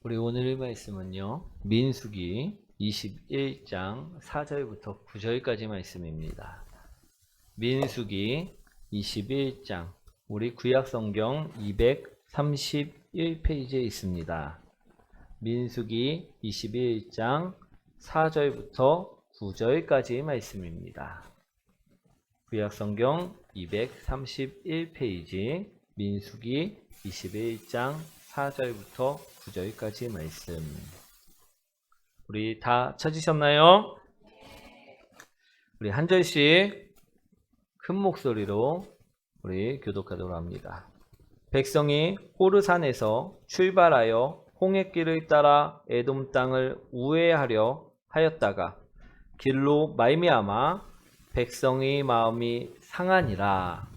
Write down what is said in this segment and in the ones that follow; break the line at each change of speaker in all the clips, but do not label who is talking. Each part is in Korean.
우리 오늘의 말씀은요, 민수기 21장 4절부터 9절까지 말씀입니다. 민수기 21장, 우리 구약성경 231페이지에 있습니다. 민수기 21장 4절부터 9절까지 말씀입니다. 구약성경 231페이지 민수기 21장 4절부터 9절까지 말씀. 우리 다 찾으셨나요? 우리 한 절씩 큰 목소리로 우리 교독하도록 합니다. 백성이 호르산에서 출발하여 홍해길을 따라 에돔 땅을 우회하려 하였다가 길로 말미암아 백성의 마음이 상하니라.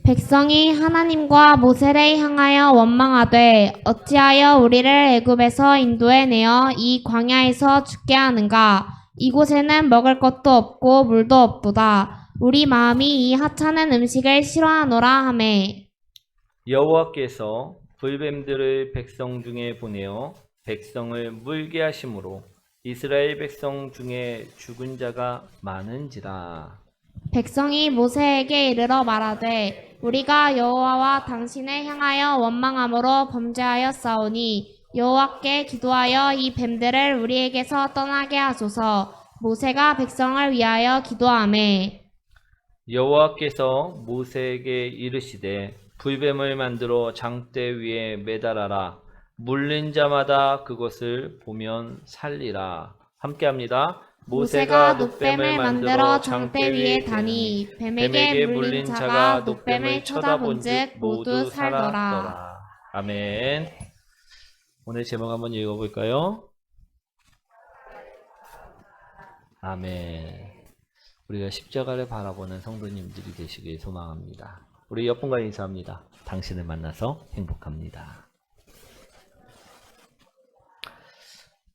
백성이 하나님과 모세를 향하여 원망하되 어찌하여 우리를 애굽에서 인도해내어 이 광야에서 죽게 하는가? 이곳에는 먹을 것도 없고 물도 없도다. 우리 마음이 이 하찮은 음식을 싫어하노라 하매
여호와께서 불뱀들을 백성 중에 보내어 백성을 물게 하심으로 이스라엘 백성 중에 죽은 자가 많은지라.
백성이 모세에게 이르러 말하되 우리가 여호와와 당신을 향하여 원망함으로 범죄하였사오니 여호와께 기도하여 이 뱀들을 우리에게서 떠나게 하소서. 모세가 백성을 위하여 기도하매
여호와께서 모세에게 이르시되 불뱀을 만들어 장대 위에 매달아라. 물린 자마다 그것을 보면 살리라. 함께합니다.
모세가 놋뱀을 만들어 장대 위에 다니 뱀에게 물린 자가 놋뱀을 쳐다본즉 모두 살더라.
아멘. 오늘 제목 한번 읽어볼까요? 아멘. 우리가 십자가를 바라보는 성도님들이 되시길 소망합니다. 우리 옆분과 인사합니다. 당신을 만나서 행복합니다.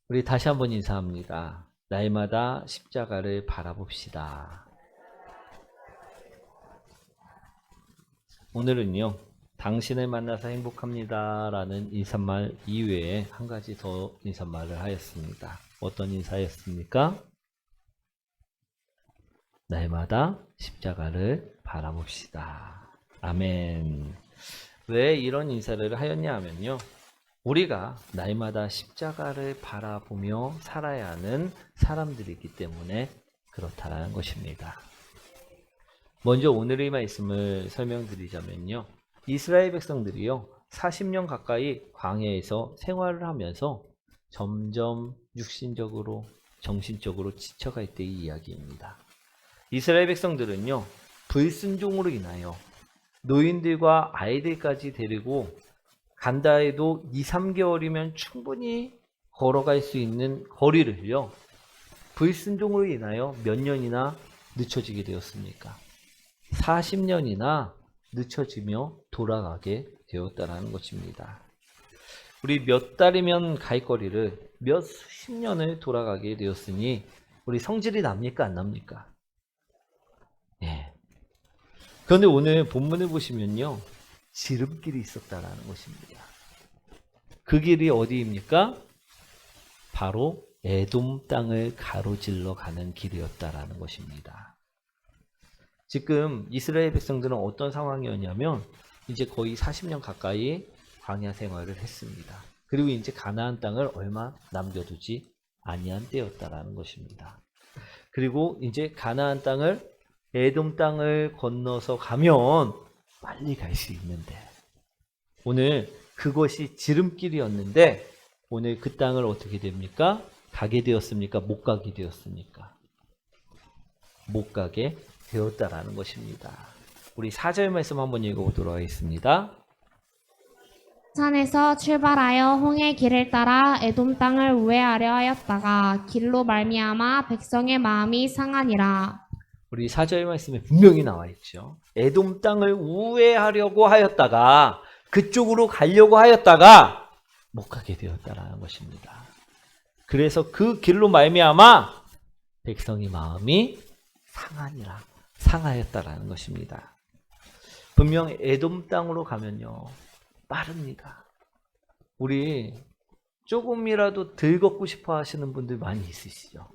우리 다시 한번 인사합니다. 날마다 십자가를 바라봅시다. 오늘은요, 당신을 만나서 행복합니다 라는 인사말 이외에 한 가지 더 인사말을 하였습니다. 어떤 인사였습니까? 날마다 십자가를 바라봅시다. 아멘. 왜 이런 인사를 하였냐 하면요, 우리가 날마다 십자가를 바라보며 살아야 하는 사람들이기 때문에 그렇다는 것입니다. 먼저 오늘의 말씀을 설명드리자면요, 이스라엘 백성들이요 40년 가까이 광야에서 생활을 하면서 점점 육신적으로 정신적으로 지쳐갈 때의 이야기입니다. 이스라엘 백성들은요 불순종으로 인하여 노인들과 아이들까지 데리고 간다 해도 2, 3개월이면 충분히 걸어갈 수 있는 거리를요 불순종으로 인하여 몇 년이나 늦춰지게 되었습니까? 40년이나 늦춰지며 돌아가게 되었다는 것입니다. 우리 몇 달이면 갈 거리를 몇 수십 년을 돌아가게 되었으니 우리 성질이 납니까 안 납니까? 예. 그런데 오늘 본문을 보시면요 지름길이 있었다라는 것입니다. 그 길이 어디입니까? 바로 에돔 땅을 가로질러 가는 길이었다라는 것입니다. 지금 이스라엘 백성들은 어떤 상황이었냐면 이제 거의 40년 가까이 광야 생활을 했습니다. 그리고 이제 가나안 땅을 얼마 남겨두지 아니한 때였다라는 것입니다. 그리고 이제 가나안 땅을 에돔 땅을 건너서 가면 빨리 갈 수 있는데 오늘 그것이 지름길이었는데 오늘 그 땅을 어떻게 됩니까? 가게 되었습니까? 못 가게 되었습니까? 못 가게 되었다라는 것입니다. 우리 4절 말씀 한번 읽어보도록 하겠습니다.
산에서 출발하여 홍해 길을 따라 에돔 땅을 우회하려 하였다가 길로 말미암아 백성의 마음이 상하니라.
우리 4절 말씀에 분명히 나와 있죠. 에돔 땅을 우회하려고 하였다가 그쪽으로 가려고 하였다가 못 가게 되었다라는 것입니다. 그래서 그 길로 말미암아 백성의 마음이 상하였다라는 것입니다. 분명 에돔 땅으로 가면요 빠릅니다. 우리 조금이라도 덜 걷고 싶어 하시는 분들 많이 있으시죠.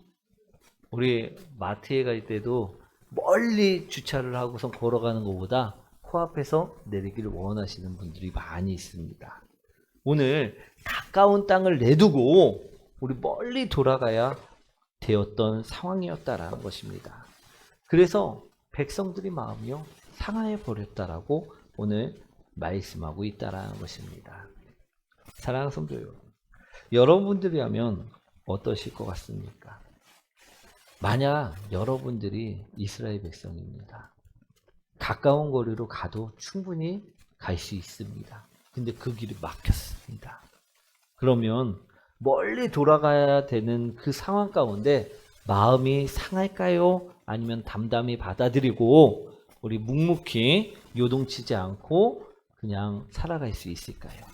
우리 마트에 갈 때도 멀리 주차를 하고서 걸어가는 것보다 코앞에서 내리기를 원하시는 분들이 많이 있습니다. 오늘 가까운 땅을 내두고 우리 멀리 돌아가야 되었던 상황이었다라는 것입니다. 그래서 백성들이 마음이요 상하여 버렸다라고 오늘 말씀하고 있다라는 것입니다. 사랑하는 성도 여러분, 여러분들이라면 어떠실 것 같습니까? 만약 여러분들이 이스라엘 백성입니다. 가까운 거리로 가도 충분히 갈 수 있습니다. 근데 그 길이 막혔습니다. 그러면 멀리 돌아가야 되는 그 상황 가운데 마음이 상할까요? 아니면 담담히 받아들이고 우리 묵묵히 요동치지 않고 그냥 살아갈 수 있을까요?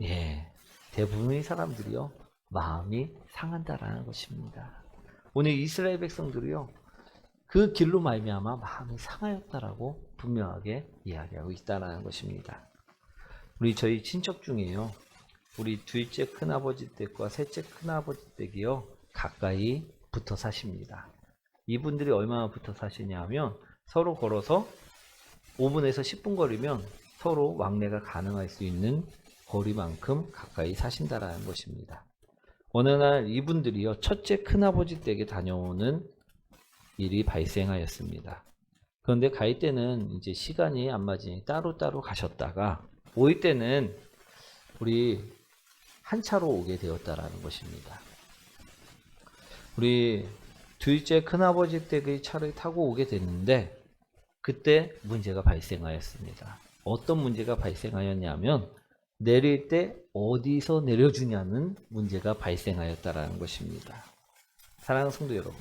예, 대부분의 사람들이요 마음이 상한다라는 것입니다. 오늘 이스라엘 백성들이요 그 길로 말미암아 마음이 상하였다라고 분명하게 이야기하고 있다라는 것입니다. 우리 저희 친척 중에요 우리 둘째 큰아버지 댁과 셋째 큰아버지 댁이요 가까이 붙어 사십니다. 이분들이 얼마나 붙어 사시냐면 서로 걸어서 5분에서 10분 거리면 서로 왕래가 가능할 수 있는 거리만큼 가까이 사신다라는 것입니다. 어느 날 이분들이요 첫째 큰아버지 댁에 다녀오는 일이 발생하였습니다. 그런데 갈 때는 이제 시간이 안 맞으니 따로따로 가셨다가 올 때는 우리 한 차로 오게 되었다라는 것입니다. 우리 둘째 큰아버지 댁의 차를 타고 오게 됐는데 그때 문제가 발생하였습니다. 어떤 문제가 발생하였냐면 내릴 때 어디서 내려주냐는 문제가 발생하였다라는 것입니다. 사랑하는 성도 여러분,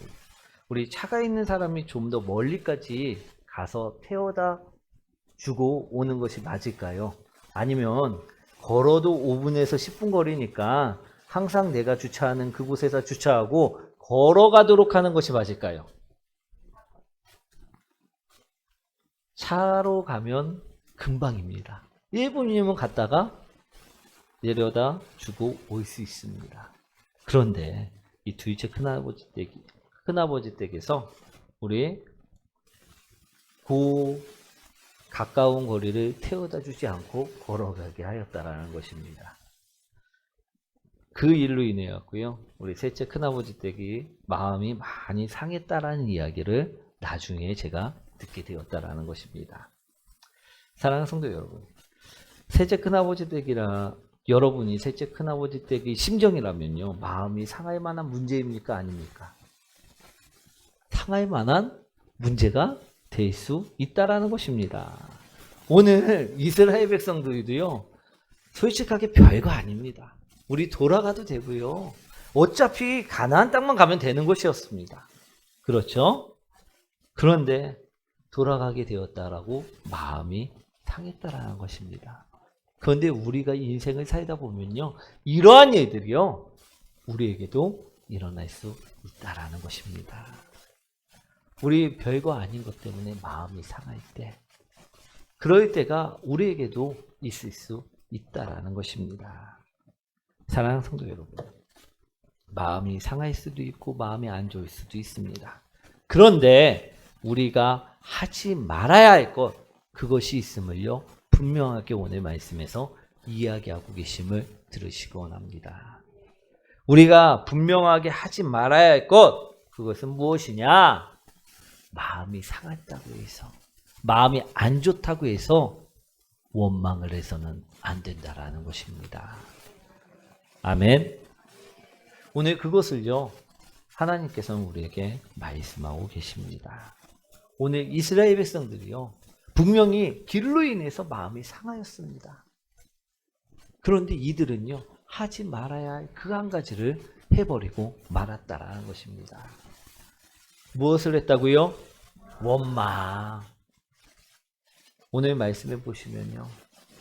우리 차가 있는 사람이 좀 더 멀리까지 가서 태워다 주고 오는 것이 맞을까요? 아니면 걸어도 5분에서 10분 거리니까 항상 내가 주차하는 그곳에서 주차하고 걸어가도록 하는 것이 맞을까요? 차로 가면 금방입니다. 1분이면 갔다가 내려다 주고 올 수 있습니다. 그런데 이 둘째 큰아버지 댁에서 우리 가까운 거리를 태워다 주지 않고 걸어가게 하였다라는 것입니다. 그 일로 인해 갖고요 우리 셋째 큰아버지 댁이 마음이 많이 상했다라는 이야기를 나중에 제가 듣게 되었다라는 것입니다. 사랑하는 성도 여러분, 셋째 큰아버지 댁이라 여러분이 셋째 큰아버지 댁의 심정이라면요 마음이 상할 만한 문제입니까 아닙니까? 상할 만한 문제가 될 수 있다라는 것입니다. 오늘 이스라엘 백성들도요 솔직하게 별거 아닙니다. 우리 돌아가도 되고요 어차피 가나안 땅만 가면 되는 것이었습니다. 그렇죠? 그런데 돌아가게 되었다라고 마음이 상했다라는 것입니다. 그런데 우리가 인생을 살다 보면요 이러한 일들이요 우리에게도 일어날 수 있다라는 것입니다. 우리 별거 아닌 것 때문에 마음이 상할 때 그럴 때가 우리에게도 있을 수 있다라는 것입니다. 사랑하는 성도 여러분, 마음이 상할 수도 있고 마음이 안 좋을 수도 있습니다. 그런데 우리가 하지 말아야 할 것 그것이 있음을요 분명하게 오늘 말씀에서 이야기하고 계심을 들으시기 원합니다. 우리가 분명하게 하지 말아야 할 것 그것은 무엇이냐? 마음이 상했다고 해서 마음이 안 좋다고 해서 원망을 해서는 안 된다라는 것입니다. 아멘. 오늘 그것을요 하나님께서는 우리에게 말씀하고 계십니다. 오늘 이스라엘 백성들이요 분명히 길로 인해서 마음이 상하였습니다. 그런데 이들은요 하지 말아야 할 그 한 가지를 해버리고 말았다라는 것입니다. 무엇을 했다고요? 원망. 오늘 말씀해 보시면요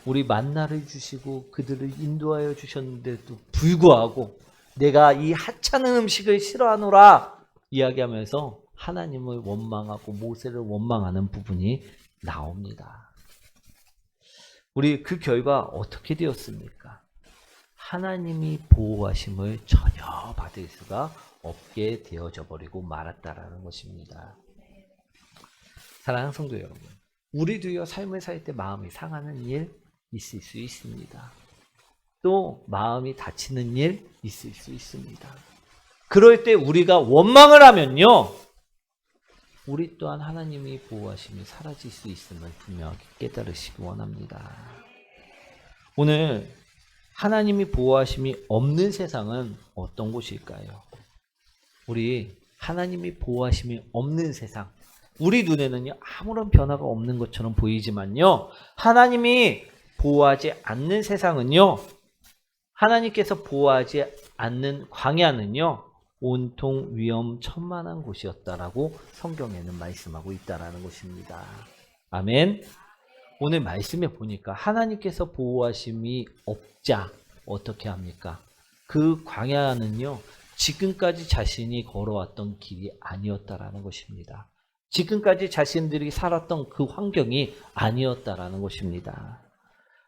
우리 만나를 주시고 그들을 인도하여 주셨는데도 불구하고 내가 이 하찮은 음식을 싫어하노라 이야기하면서 하나님을 원망하고 모세를 원망하는 부분이 나옵니다. 우리 그 결과 어떻게 되었습니까? 하나님이 보호하심을 전혀 받을 수가 없게 되어져 버리고 말았다라는 것입니다. 사랑하는 성도 여러분, 우리도요 삶을 살 때 마음이 상하는 일 있을 수 있습니다. 또 마음이 다치는 일 있을 수 있습니다. 그럴 때 우리가 원망을 하면요, 우리 또한 하나님이 보호하심이 사라질 수 있음을 분명하게 깨달으시기 원합니다. 오늘 하나님이 보호하심이 없는 세상은 어떤 곳일까요? 우리 하나님이 보호하심이 없는 세상, 우리 눈에는요 아무런 변화가 없는 것처럼 보이지만요, 하나님이 보호하지 않는 세상은요, 하나님께서 보호하지 않는 광야는요 온통 위험천만한 곳이었다라고 성경에는 말씀하고 있다라는 것입니다. 아멘. 오늘 말씀에 보니까 하나님께서 보호하심이 없자 어떻게 합니까? 그 광야는요 지금까지 자신이 걸어왔던 길이 아니었다라는 것입니다. 지금까지 자신들이 살았던 그 환경이 아니었다라는 것입니다.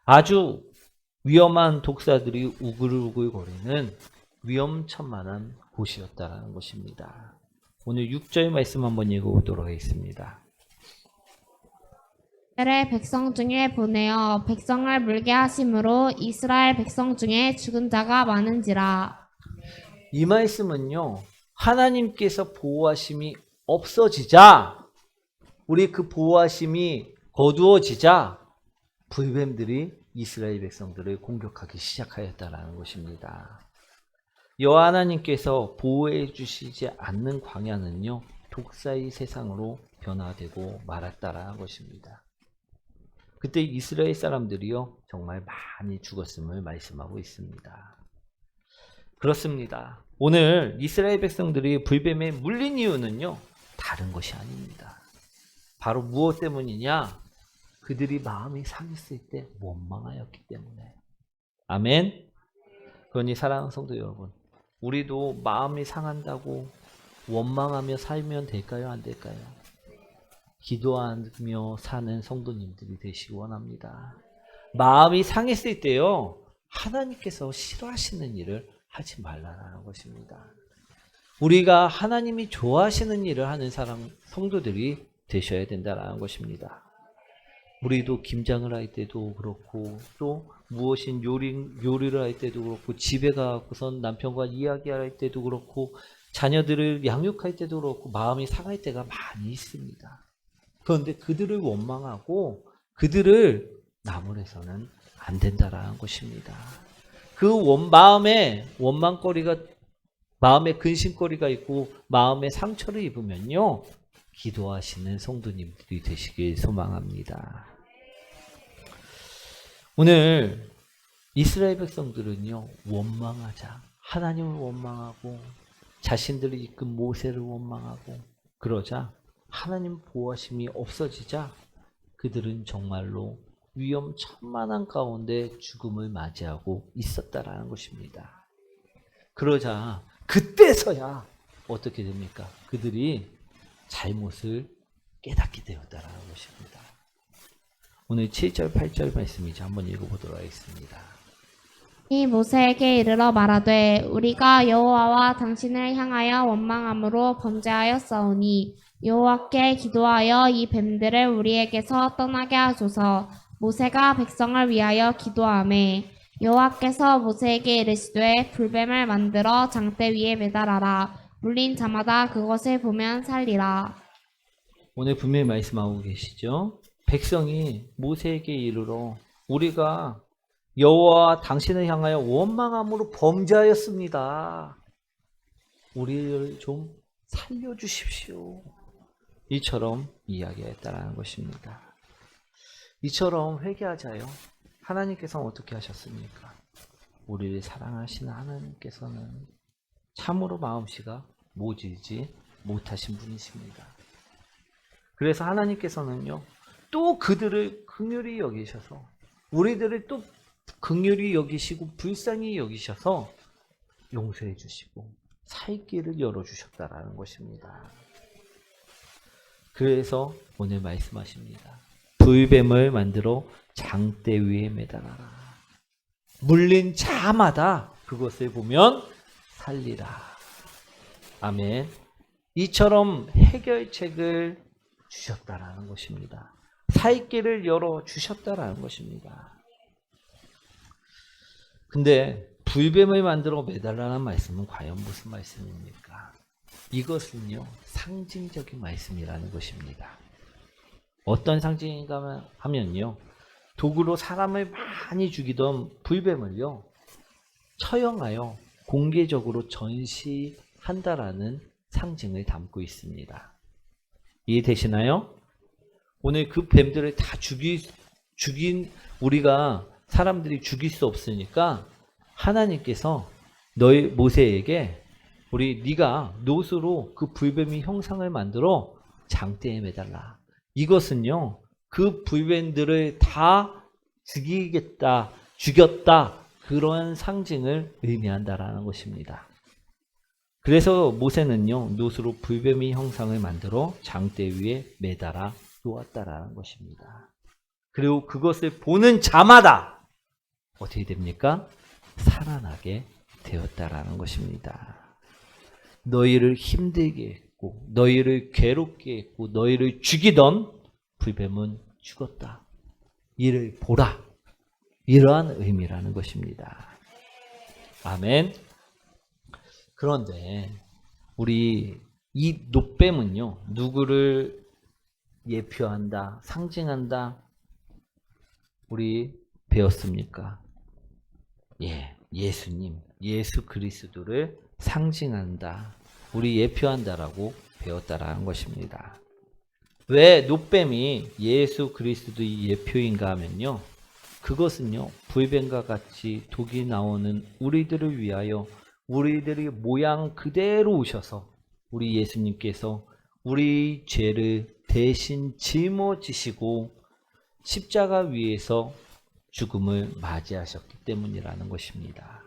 아주 위험한 독사들이 우글우글거리는 위험천만한 곳이었다라는 것입니다. 오늘 6절 말씀 한번 읽어보도록 하겠습니다.
이스라엘 백성 중에 보내어 백성을 물게 하심으로 이스라엘 백성 중에 죽은 자가 많은지라.
이 말씀은요, 하나님께서 보호하심이 없어지자, 우리 그 보호하심이 거두어지자 불뱀들이 이스라엘 백성들을 공격하기 시작하였다라는 것입니다. 여호와 하나님께서 보호해 주시지 않는 광야는요 독사의 세상으로 변화되고 말았다라는 것입니다. 그때 이스라엘 사람들이요 정말 많이 죽었음을 말씀하고 있습니다. 그렇습니다. 오늘 이스라엘 백성들이 불뱀에 물린 이유는요 다른 것이 아닙니다. 바로 무엇 때문이냐? 그들이 마음이 상했을 때 원망하였기 때문에. 아멘. 그러니 사랑하는 성도 여러분, 우리도 마음이 상한다고 원망하며 살면 될까요? 안 될까요? 기도하며 사는 성도님들이 되시기 원합니다. 마음이 상했을 때요 하나님께서 싫어하시는 일을 하지 말라는 것입니다. 우리가 하나님이 좋아하시는 일을 하는 성도들이 되셔야 된다는 것입니다. 우리도 김장을 할 때도 그렇고, 또 무엇인 요리를 할 때도 그렇고, 집에 가고선 남편과 이야기할 때도 그렇고, 자녀들을 양육할 때도 그렇고, 마음이 상할 때가 많이 있습니다. 그런데 그들을 원망하고 그들을 나무래서는 안 된다라는 것입니다. 그 마음에 원망거리가, 마음에 근심거리가 있고 마음에 상처를 입으면요 기도하시는 성도님들이 되시길 소망합니다. 오늘 이스라엘 백성들은요 원망하자, 하나님을 원망하고 자신들을 이끈 모세를 원망하고 그러자 하나님 보호하심이 없어지자 그들은 정말로 위험천만한 가운데 죽음을 맞이하고 있었다라는 것입니다. 그러자 그때서야 어떻게 됩니까? 그들이 잘못을 깨닫게 되었다라는 것입니다. 오늘 7절 8절 말씀이죠. 한번 읽어보도록 하겠습니다.
이 모세에게 이르러 말하되 우리가 여호와와 당신을 향하여 원망함으로 범죄하였사오니 여호와께 기도하여 이 뱀들을 우리에게서 떠나게 하소서. 모세가 백성을 위하여 기도하매 여호와께서 모세에게 이르시되 불뱀을 만들어 장대 위에 매달아라. 물린 자마다 그것을 보면 살리라.
오늘 분명히 말씀하고 계시죠. 백성이 모세에게 이르러 우리가 여호와 당신을 향하여 원망함으로 범죄하였습니다. 우리를 좀 살려주십시오. 이처럼 이야기했다라는 것입니다. 이처럼 회개하자요. 하나님께서는 어떻게 하셨습니까? 우리를 사랑하시는 하나님께서는 참으로 마음씨가 모질지 못하신 분이십니다. 그래서 하나님께서는요, 또 그들을 긍휼히 여기셔서 우리들을 또 긍휼히 여기시고 불쌍히 여기셔서 용서해 주시고 살 길을 열어주셨다라는 것입니다. 그래서 오늘 말씀하십니다. 불뱀을 만들어 장대 위에 매달아라. 물린 자마다 그것을 보면 살리라. 아멘. 이처럼 해결책을 주셨다라는 것입니다. 살 길을 열어 주셨다라는 것입니다. 근데 불뱀을 만들어 매달라는 말씀은 과연 무슨 말씀입니까? 이것은요, 상징적인 말씀이라는 것입니다. 어떤 상징인가 하면요, 도구로 사람을 많이 죽이던 불뱀을요, 처형하여 공개적으로 전시한다라는 상징을 담고 있습니다. 이해되시나요? 오늘 그 뱀들을 다 죽인 우리가 사람들이 죽일 수 없으니까 하나님께서 너희 모세에게 네가 놋으로 그 불뱀의 형상을 만들어 장대에 매달라. 이것은요, 그 불뱀들을 다 죽였다, 그런 상징을 의미한다라는 것입니다. 그래서 모세는요, 놋으로 불뱀의 형상을 만들어 장대 위에 매달아 놓았다라는 것입니다. 그리고 그것을 보는 자마다 어떻게 됩니까? 살아나게 되었다라는 것입니다. 너희를 힘들게 했고, 너희를 괴롭게 했고, 너희를 죽이던 불뱀은 죽었다. 이를 보라. 이러한 의미라는 것입니다. 아멘. 그런데 우리 이 놋뱀은요, 누구를 예표한다, 상징한다, 우리 배웠습니까? 예수님, 예수 그리스도를 상징한다, 우리 예표한다라고 배웠다라는 것입니다. 왜 놋뱀이 예수 그리스도의 예표인가 하면요, 그것은요, 불뱀과 같이 독이 나오는 우리들을 위하여 우리들의 모양 그대로 오셔서 우리 예수님께서 우리 죄를 대신 짊어지시고 십자가 위에서 죽음을 맞이하셨기 때문이라는 것입니다.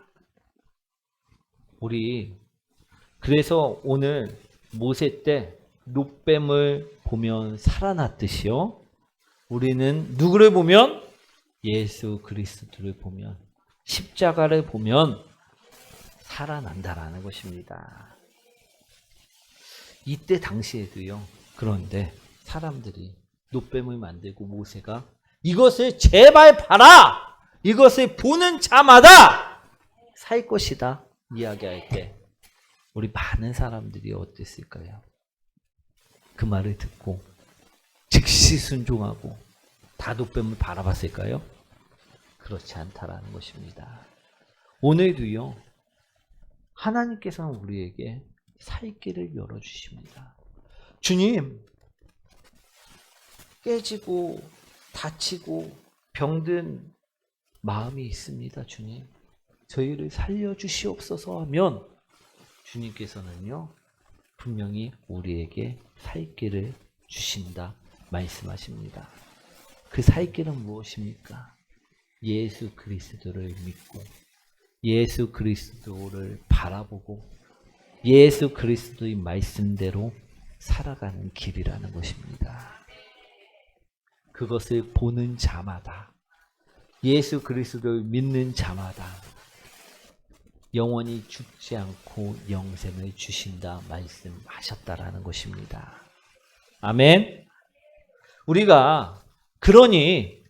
그래서 오늘 모세 때 놋뱀을 보면 살아났듯이요, 우리는 누구를 보면? 예수 그리스도를 보면, 십자가를 보면 살아난다라는 것입니다. 이때 당시에도요, 그런데 사람들이 놋뱀을 만들고 모세가 이것을 제발 봐라! 이것을 보는 자마다 살 것이다 이야기할 때 우리 많은 사람들이 어땠을까요? 그 말을 듣고 즉시 순종하고 다 놋뱀을 바라봤을까요? 그렇지 않다라는 것입니다. 오늘도요, 하나님께서는 우리에게 살 길을 열어주십니다. 주님, 깨지고 다치고 병든 마음이 있습니다. 주님, 저희를 살려주시옵소서 하면 주님께서는요, 분명히 우리에게 살 길을 주신다 말씀하십니다. 그 살 길은 무엇입니까? 예수 그리스도를 믿고 예수 그리스도를 바라보고 예수 그리스도의 말씀대로 살아가는 길이라는 것입니다. 그것을 보는 자마다, 예수 그리스도를 믿는 자마다 영원히 죽지 않고 영생을 주신다 말씀하셨다라는 것입니다. 아멘. 그러니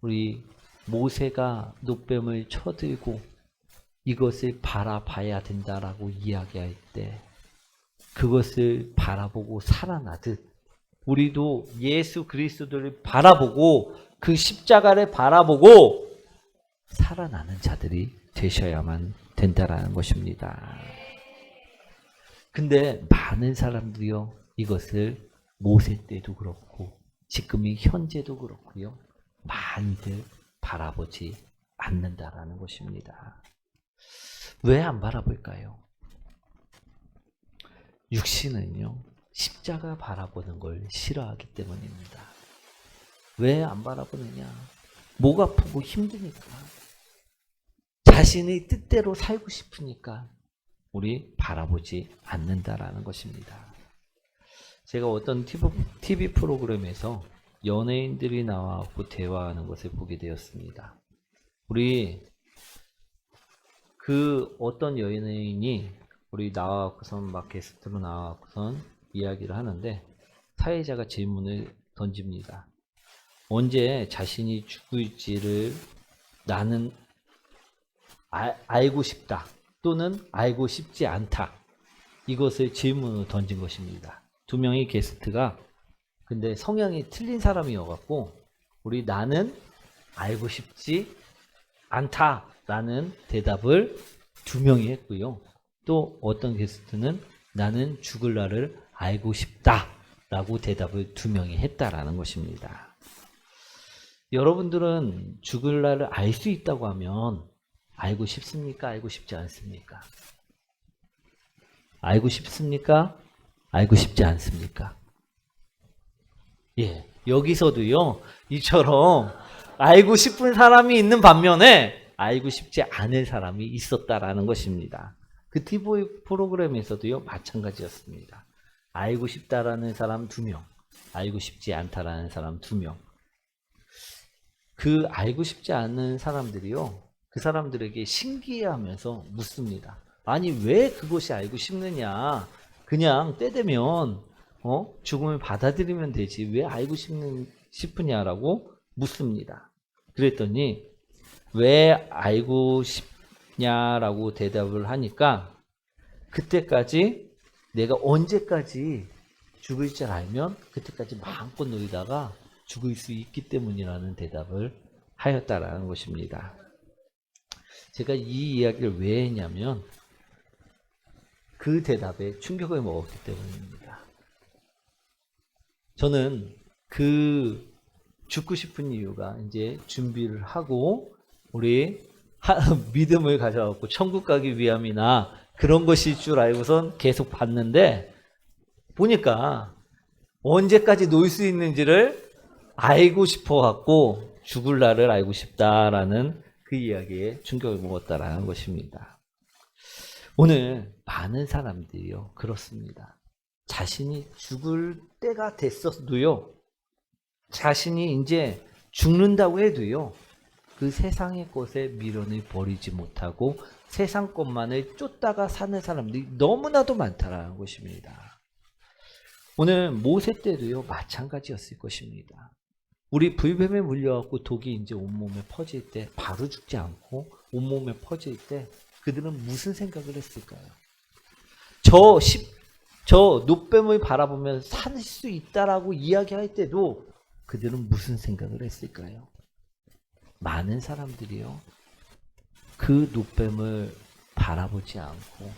우리 모세가 놋뱀을 쳐들고 이것을 바라봐야 된다라고 이야기할 때 그것을 바라보고 살아나듯 우리도 예수 그리스도를 바라보고 그 십자가를 바라보고 살아나는 자들이 되셔야만 된다라는 것입니다. 근데 많은 사람들이요, 이것을 모세 때도 그렇고 지금의 현재도 그렇고요, 많이들 바라보지 않는다라는 것입니다. 왜 안 바라볼까요? 육신은요, 십자가 바라보는 걸 싫어하기 때문입니다. 왜 안 바라보느냐? 목 아프고 힘드니까, 자신의 뜻대로 살고 싶으니까 우리 바라보지 않는다라는 것입니다. 제가 어떤 TV 프로그램에서 연예인들이 나와서 대화하는 것을 보게 되었습니다. 우리 그 어떤 연예인이 우리 나와갖고선 막 게스트로 나와갖고선 이야기를 하는데 사회자가 질문을 던집니다. 언제 자신이 죽을지를 나는 알고 싶다 또는 알고 싶지 않다. 이것을 질문으로 던진 것입니다. 두 명의 게스트가 근데 성향이 틀린 사람이어갖고 우리 나는 알고 싶지 않다라는 대답을 두 명이 했고요. 또 어떤 게스트는 나는 죽을 날을 알고 싶다라고 대답을 두 명이 했다라는 것입니다. 여러분들은 죽을 날을 알 수 있다고 하면 알고 싶습니까? 알고 싶지 않습니까? 알고 싶습니까? 알고 싶지 않습니까? 예, 여기서도요, 이처럼 알고 싶은 사람이 있는 반면에 알고 싶지 않은 사람이 있었다라는 것입니다. 그 TV 프로그램에서도요, 마찬가지였습니다. 알고 싶다라는 사람 2명, 알고 싶지 않다라는 사람 2명. 그 알고 싶지 않은 사람들이요, 그 사람들에게 신기해하면서 묻습니다. 아니, 왜 그것이 알고 싶느냐? 그냥 때 되면 죽음을 받아들이면 되지. 왜 알고 싶으냐라고 묻습니다. 그랬더니 왜 알고 싶냐라고 대답을 하니까 그때까지 내가 언제까지 죽을 줄 알면 그때까지 마음껏 놀다가 죽을 수 있기 때문이라는 대답을 하였다라는 것입니다. 제가 이 이야기를 왜 했냐면 그 대답에 충격을 먹었기 때문입니다. 저는 그 죽고 싶은 이유가 이제 준비를 하고 우리 믿음을 가져갖고 천국 가기 위함이나 그런 것일 줄 알고선 계속 봤는데 보니까 언제까지 놀 수 있는지를 알고 싶어갖고 죽을 날을 알고 싶다라는 그 이야기에 충격을 먹었다라는 것입니다. 오늘 많은 사람들이요 그렇습니다. 자신이 죽을 때가 됐어도요, 자신이 이제 죽는다고 해도요, 그 세상의 것에 미련을 버리지 못하고 세상 것만을 쫓다가 사는 사람들이 너무나도 많다라는 것입니다. 오늘 모세 때도요 마찬가지였을 것입니다. 우리 불뱀에 물려갖고 독이 이제 온몸에 퍼질 때 바로 죽지 않고 온몸에 퍼질 때 그들은 무슨 생각을 했을까요? 저 노뱀을 바라보면서 살 수 있다라고 이야기할 때도 그들은 무슨 생각을 했을까요? 많은 사람들이요, 그 노뱀을 바라보지 않고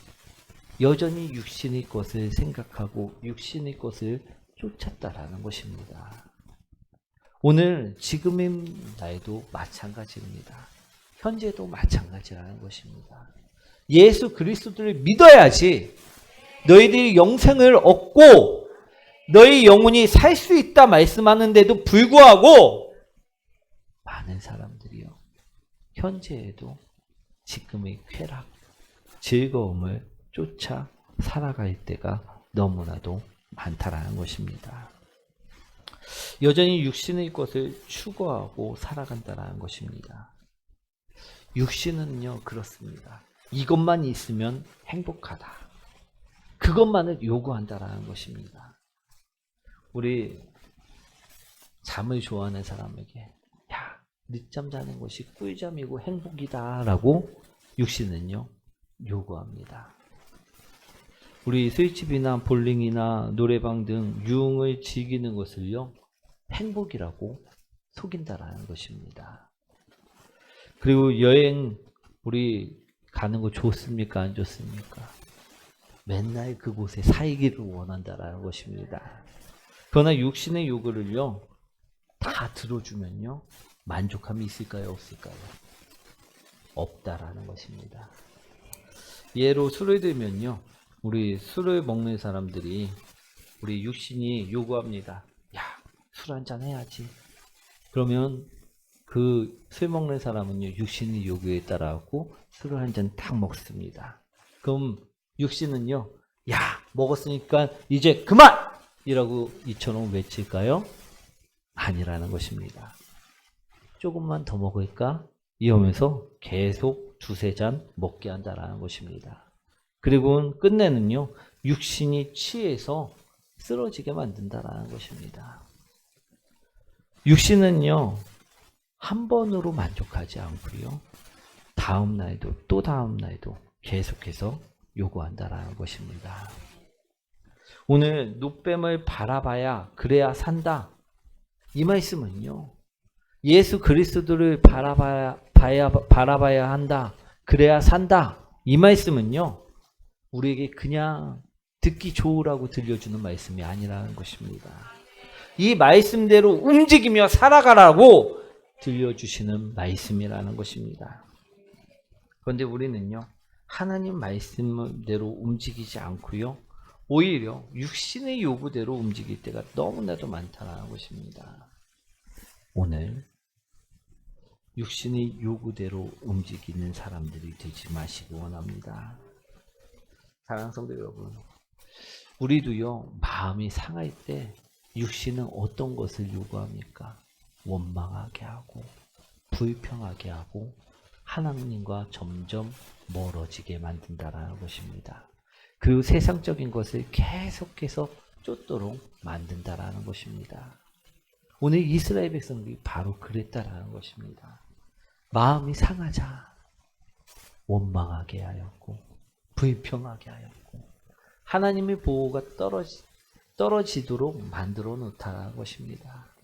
여전히 육신의 것을 생각하고 육신의 것을 쫓았다라는 것입니다. 오늘 지금의 날도 마찬가지입니다. 현재도 마찬가지라는 것입니다. 예수 그리스도를 믿어야지 너희들이 영생을 얻고 너희 영혼이 살 수 있다 말씀하는데도 불구하고 많은 사람들이요 현재에도 지금의 쾌락, 즐거움을 쫓아 살아갈 때가 너무나도 많다라는 것입니다. 여전히 육신의 것을 추구하고 살아간다라는 것입니다. 육신은요 그렇습니다. 이것만 있으면 행복하다. 그것만을 요구한다라는 것입니다. 우리 잠을 좋아하는 사람에게 야, 늦잠 자는 것이 꿀잠이고 행복이다 라고 육신은요 요구합니다. 우리 술집이나 볼링이나 노래방 등 유흥을 즐기는 것을요 행복이라고 속인다라는 것입니다. 그리고 여행 우리 가는 거 좋습니까? 안 좋습니까? 맨날 그곳에 살기를 원한다라는 것입니다. 그러나 육신의 요구를요 다 들어주면요 만족함이 있을까요? 없을까요? 없다라는 것입니다. 예로 술을 들면요 우리 술을 먹는 사람들이 우리 육신이 요구합니다. 야, 술 한잔 해야지. 그러면 그 술 먹는 사람은요 육신의 요구에 따라하고 술을 한 잔 딱 먹습니다. 그럼 육신은요 야, 먹었으니까 이제 그만! 이라고 이처럼 외칠까요? 아니라는 것입니다. 조금만 더 먹을까? 이러면서 계속 두세 잔 먹게 한다라는 것입니다. 그리고 끝내는요, 육신이 취해서 쓰러지게 만든다라는 것입니다. 육신은요, 한 번으로 만족하지 않고요, 다음 날도 또 다음 날도 계속해서 요구한다라는 것입니다. 오늘 노뱀을 바라봐야 그래야 산다. 이 말씀은요, 예수 그리스도를 바라봐야 한다. 그래야 산다. 이 말씀은요, 우리에게 그냥 듣기 좋으라고 들려주는 말씀이 아니라는 것입니다. 이 말씀대로 움직이며 살아가라고 들려주시는 말씀이라는 것입니다. 그런데 우리는요, 하나님 말씀대로 움직이지 않고요, 오히려 육신의 요구대로 움직일 때가 너무나도 많다는 것입니다. 오늘 육신의 요구대로 움직이는 사람들이 되지 마시기 원합니다. 사랑하는 성도 여러분, 우리도요, 마음이 상할 때 육신은 어떤 것을 요구합니까? 원망하게 하고 불평하게 하고 하나님과 점점 멀어지게 만든다라는 것입니다. 그 세상적인 것을 계속해서 쫓도록 만든다라는 것입니다. 오늘 이스라엘 백성들이 바로 그랬다라는 것입니다. 마음이 상하자 원망하게 하였고 불평하게 하였고 하나님의 보호가 떨어지도록 만들어 놓다라는 것입니다.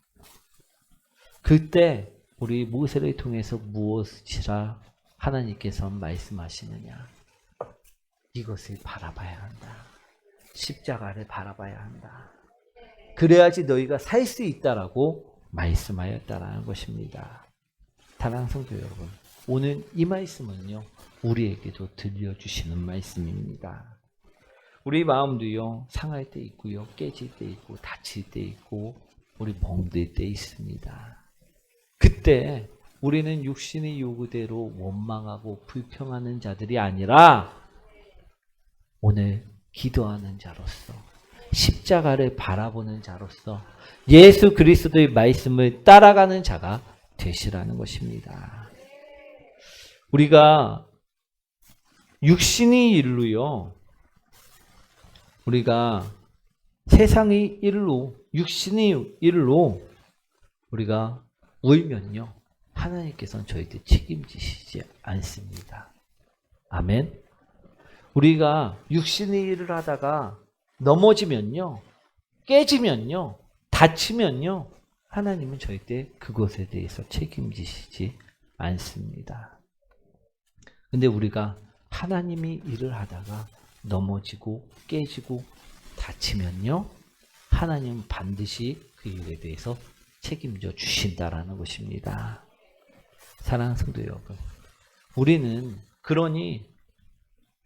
그때 우리 모세를 통해서 무엇이라 하나님께서 말씀하시느냐? 이것을 바라봐야 한다. 십자가를 바라봐야 한다. 그래야지 너희가 살 수 있다라고 말씀하였다라는 것입니다. 사랑하는 성도 여러분, 오늘 이 말씀은요, 우리에게도 들려주시는 말씀입니다. 우리 마음도요, 상할 때 있고요, 깨질 때 있고, 다칠 때 있고, 우리 멍들 때 있습니다. 그때 우리는 육신의 요구대로 원망하고 불평하는 자들이 아니라 오늘 기도하는 자로서 십자가를 바라보는 자로서 예수 그리스도의 말씀을 따라가는 자가 되시라는 것입니다. 우리가 육신의 일로요, 우리가 세상의 일로, 육신의 일로 우리가 울면요, 하나님께서는 저희들 책임지시지 않습니다. 아멘. 우리가 육신의 일을 하다가 넘어지면요, 깨지면요, 다치면요, 하나님은 절대 그것에 대해서 책임지시지 않습니다. 근데 우리가 하나님이 일을 하다가 넘어지고 깨지고 다치면요, 하나님은 반드시 그 일에 대해서 책임져 주신다라는 것입니다. 사랑하는 성도 여러분, 우리는 그러니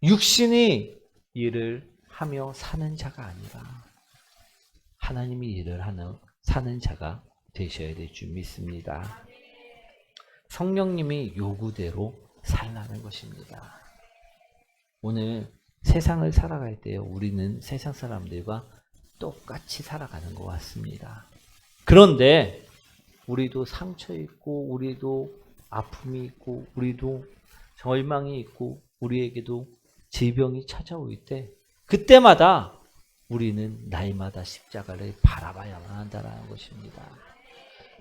육신의 일을 하며 사는 자가 아니라 하나님이 일을 하는 사는 자가 되셔야 될 줄 믿습니다. 성령님이 요구대로 살라는 것입니다. 오늘 세상을 살아갈 때 우리는 세상 사람들과 똑같이 살아가는 것 같습니다. 그런데 우리도 상처 있고 우리도 아픔이 있고 우리도 절망이 있고 우리에게도 질병이 찾아올 때 그때마다 우리는 날마다 십자가를 바라봐야만 한다는 것입니다.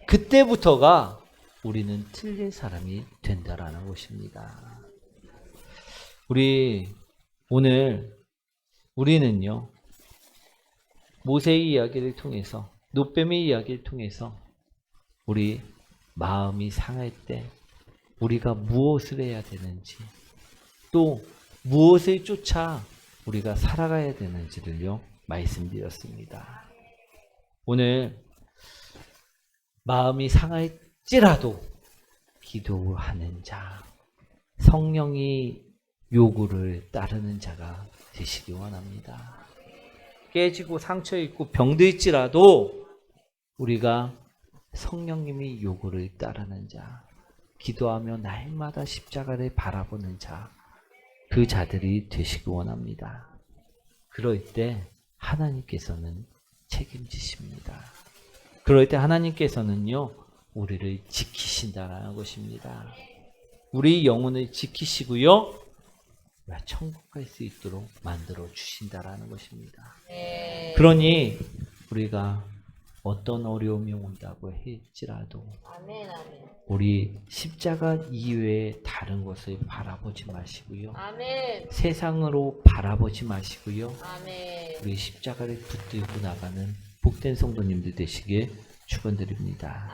그때부터가 우리는 틀린 사람이 된다라는 것입니다. 우리는요, 모세의 이야기를 통해서, 노뱀의 이야기를 통해서 우리 마음이 상할 때 우리가 무엇을 해야 되는지, 또 무엇을 쫓아 우리가 살아가야 되는지를요, 말씀드렸습니다. 오늘 마음이 상할지라도 기도하는 자, 성령이 요구를 따르는 자가 되시기 원합니다. 깨지고 상처 있고 병들지라도 우리가 성령님이 요구를 따르는 자, 기도하며 날마다 십자가를 바라보는 자, 그 자들이 되시기 원합니다. 그럴 때 하나님께서는 책임지십니다. 그럴 때 하나님께서는요, 우리를 지키신다라는 것입니다. 우리 영혼을 지키시고요. 천국 갈 수 있도록 만들어 주신다라는 것입니다. 그러니 우리가 어떤 어려움이 온다고 할지라도 우리 십자가 이외에 다른 것을 바라보지 마시고요. 세상으로 바라보지 마시고요. 우리 십자가를 붙들고 나가는 복된 성도님들 되시길 축원드립니다.